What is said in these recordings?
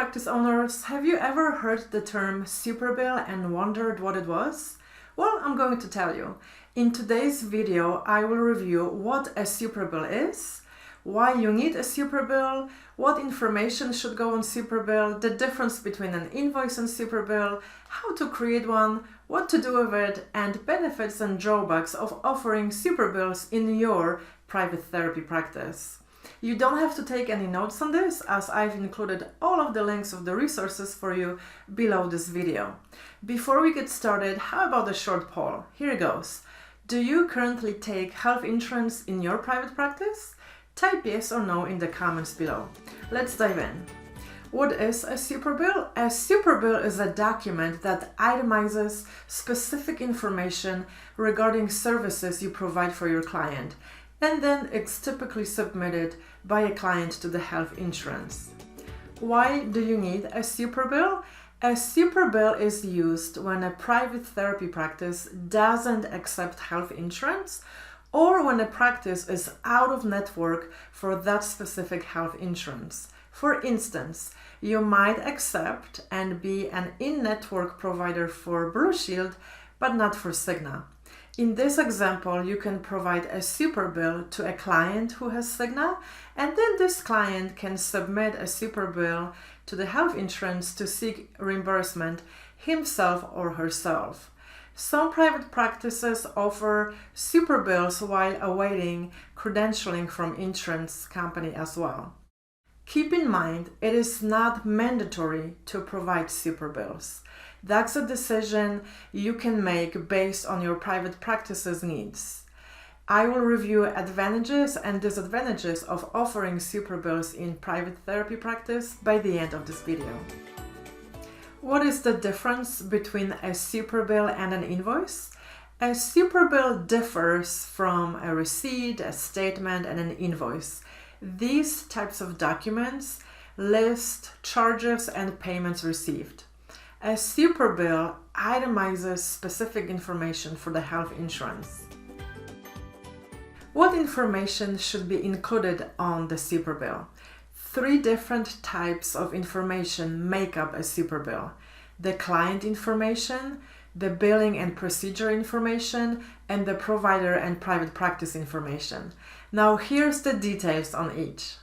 practice owners, have you ever heard the term Superbill and wondered what it was? Well, I'm going to tell you. In today's video, I will review what a Superbill is, why you need a Superbill, what information should go on Superbill, the difference between an invoice and Superbill, how to create one, what to do with it, and benefits and drawbacks of offering Superbills in your private therapy practice. You don't have to take any notes on this, as I've included all of the links of the resources for you below this video. Before we get started, how about a short poll? Here it goes. Do you currently take health insurance in your private practice? Type yes or no in the comments below. Let's dive in. What is a Superbill? A Superbill is a document that itemizes specific information regarding services you provide for your client, and then it's typically submitted by a client to the health insurance. Why do you need a Superbill? A Superbill is used when a private therapy practice doesn't accept health insurance, or when a practice is out of network for that specific health insurance. For instance, you might accept and be an in-network provider for Blue Shield, but not for Cigna. In this example, you can provide a Superbill to a client who has Cigna, and then this client can submit a Superbill to the health insurance to seek reimbursement himself or herself. Some private practices offer Superbills while awaiting credentialing from insurance company as well. Keep in mind, it is not mandatory to provide Superbills. That's a decision you can make based on your private practice's needs. I will review advantages and disadvantages of offering Superbills in private therapy practice by the end of this video. What is the difference between a Superbill and an invoice? A Superbill differs from a receipt, a statement, and an invoice. These types of documents list charges and payments received. A Superbill itemizes specific information for the health insurance. What information should be included on the Superbill? 3 different types of information make up a Superbill: the client information, the billing and procedure information, and the provider and private practice information. Now here's the details on each.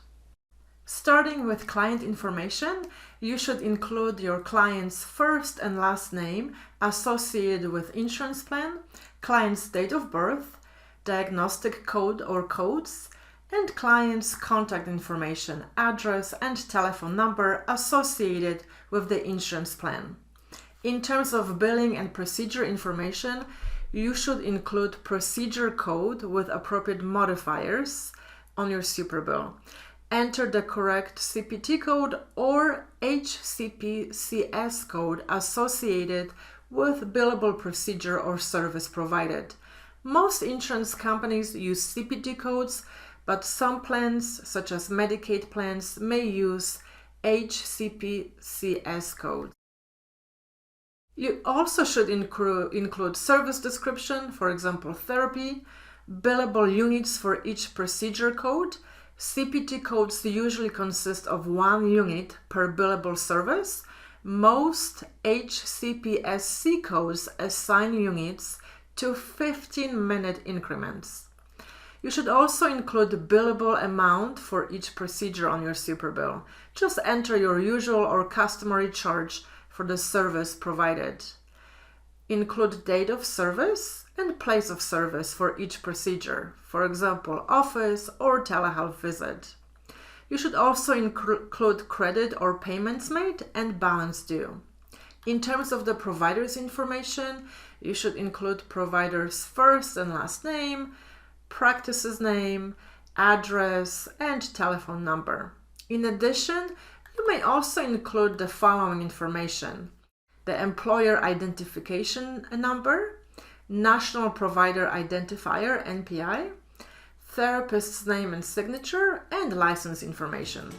Starting with client information, you should include your client's first and last name associated with insurance plan, client's date of birth, diagnostic code or codes, and client's contact information, address, and telephone number associated with the insurance plan. In terms of billing and procedure information, you should include procedure code with appropriate modifiers on your Superbill. Enter the correct CPT code or HCPCS code associated with billable procedure or service provided. Most insurance companies use CPT codes, but some plans, such as Medicaid plans, may use HCPCS codes. You also should include service description, for example, therapy, billable units for each procedure code. CPT codes usually consist of 1 unit per billable service. Most HCPSC codes assign units to 15-minute increments. You should also include the billable amount for each procedure on your Superbill. Just enter your usual or customary charge for the service provided. Include date of service and place of service for each procedure, for example, office or telehealth visit. You should also include credit or payments made and balance due. In terms of the provider's information, you should include provider's first and last name, practice's name, address, and telephone number. In addition, you may also include the following information: the employer identification number, National Provider Identifier (NPI), therapist's name and signature, and license information.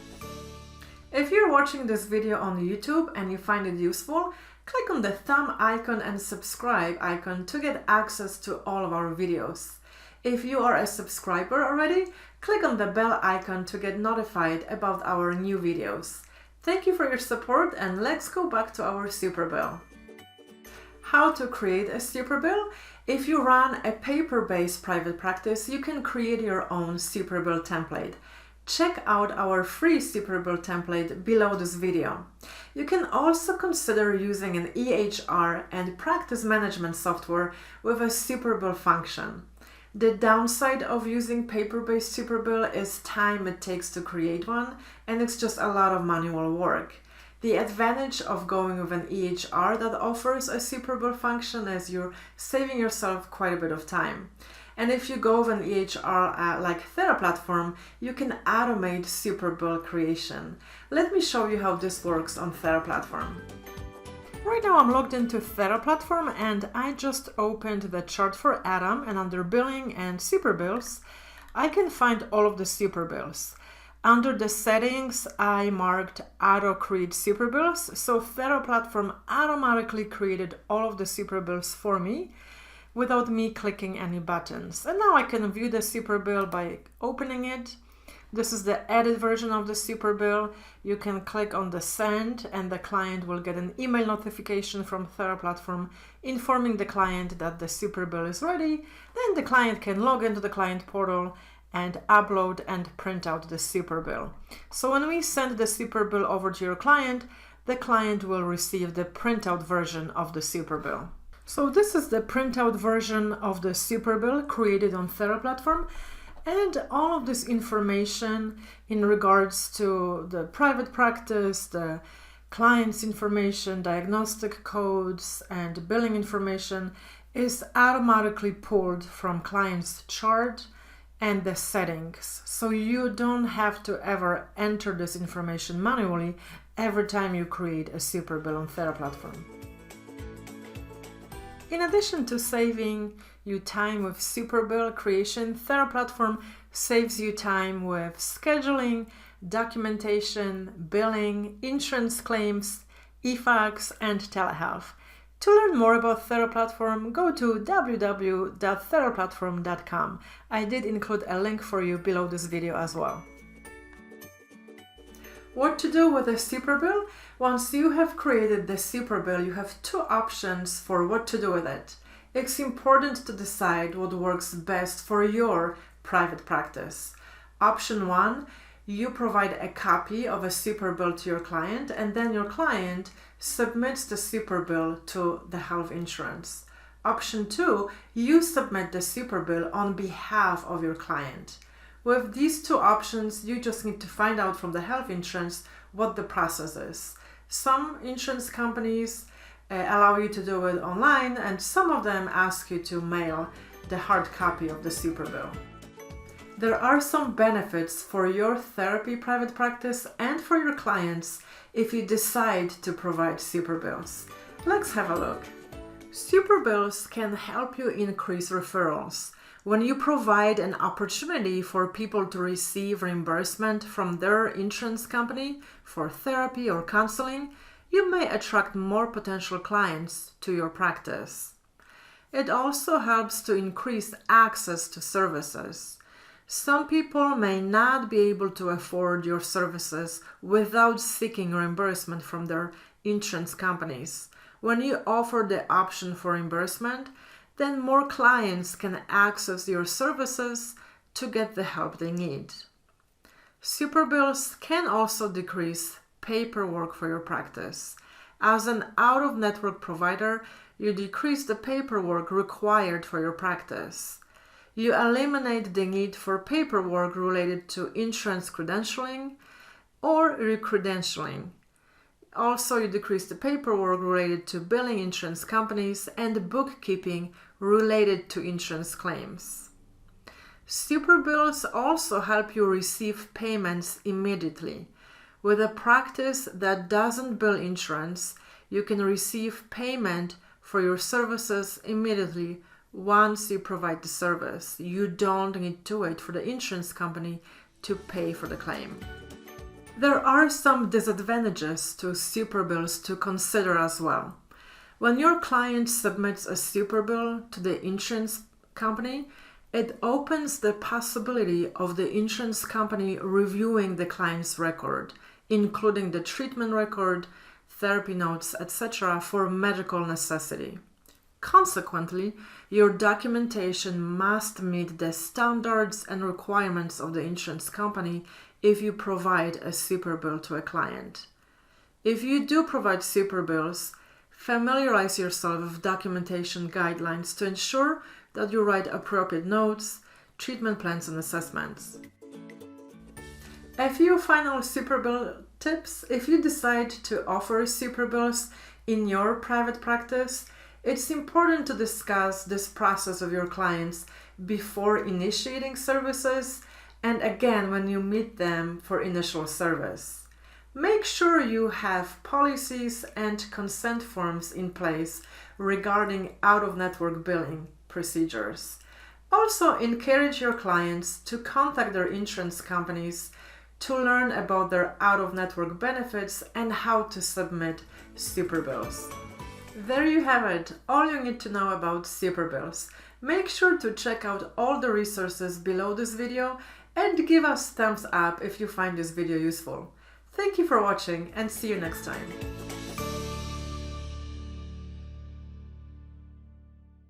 If you're watching this video on YouTube and you find it useful, click on the thumb icon and subscribe icon to get access to all of our videos. If you are a subscriber already, click on the bell icon to get notified about our new videos. Thank you for your support, and let's go back to our Superbill. How to create a Superbill? If you run a paper-based private practice, you can create your own Superbill template. Check out our free Superbill template below this video. You can also consider using an EHR and practice management software with a Superbill function. The downside of using paper-based Superbill is time it takes to create one, and it's just a lot of manual work. The advantage of going with an EHR that offers a Superbill function is you're saving yourself quite a bit of time. And if you go with an EHR like TheraPlatform, you can automate Superbill creation. Let me show you how this works on TheraPlatform. Right now I'm logged into TheraPlatform and I just opened the chart for Adam, and under Billing and Superbills, I can find all of the Superbills. Under the settings, I marked Auto Create Superbills, so TheraPlatform automatically created all of the Superbills for me without me clicking any buttons. And now I can view the Superbill by opening it. This is the edit version of the Superbill. You can click on the send and the client will get an email notification from TheraPlatform informing the client that the Superbill is ready. Then the client can log into the client portal and upload and print out the Superbill. So when we send the Superbill over to your client, the client will receive the printout version of the Superbill. So this is the printout version of the Superbill created on TheraPlatform. And all of this information in regards to the private practice, the client's information, diagnostic codes, and billing information is automatically pulled from client's chart and the settings. So you don't have to ever enter this information manually every time you create a Superbill on TheraPlatform. In addition to saving you time with Superbill creation, TheraPlatform saves you time with scheduling, documentation, billing, insurance claims, eFax, and telehealth. To learn more about TheraPlatform, go to www.theraplatform.com. I did include a link for you below this video as well. What to do with a Superbill? Once you have created the Superbill, you have two options for what to do with it. It's important to decide what works best for your private practice. Option 1, you provide a copy of a Superbill to your client, and then your client submits the Superbill to the health insurance. Option 2, you submit the Superbill on behalf of your client. With these two options, you just need to find out from the health insurance what the process is. Some insurance companies allow you to do it online, and some of them ask you to mail the hard copy of the Superbill. There are some benefits for your therapy private practice and for your clients if you decide to provide Superbills. Let's have a look. Superbills can help you increase referrals. When you provide an opportunity for people to receive reimbursement from their insurance company for therapy or counseling, you may attract more potential clients to your practice. It also helps to increase access to services. Some people may not be able to afford your services without seeking reimbursement from their insurance companies. When you offer the option for reimbursement, then more clients can access your services to get the help they need. Superbills can also decrease paperwork for your practice. As an out-of-network provider, you decrease the paperwork required for your practice. You eliminate the need for paperwork related to insurance credentialing or recredentialing. Also, you decrease the paperwork related to billing insurance companies and bookkeeping related to insurance claims. Superbills also help you receive payments immediately. With a practice that doesn't bill insurance, you can receive payment for your services immediately once you provide the service. You don't need to wait for the insurance company to pay for the claim. There are some disadvantages to Superbills to consider as well. When your client submits a Superbill to the insurance company, it opens the possibility of the insurance company reviewing the client's record including the treatment record, therapy notes, etc. for medical necessity. Consequently, your documentation must meet the standards and requirements of the insurance company if you provide a Superbill to a client. If you do provide Superbills, familiarize yourself with documentation guidelines to ensure that you write appropriate notes, treatment plans, and assessments. A few final Superbill tips. If you decide to offer Superbills in your private practice, it's important to discuss this process with your clients before initiating services and again when you meet them for initial service. Make sure you have policies and consent forms in place regarding out-of-network billing procedures. Also, encourage your clients to contact their insurance companies to learn about their out-of-network benefits and how to submit Superbills. There you have it, all you need to know about Superbills. Make sure to check out all the resources below this video and give us thumbs up if you find this video useful. Thank you for watching and see you next time.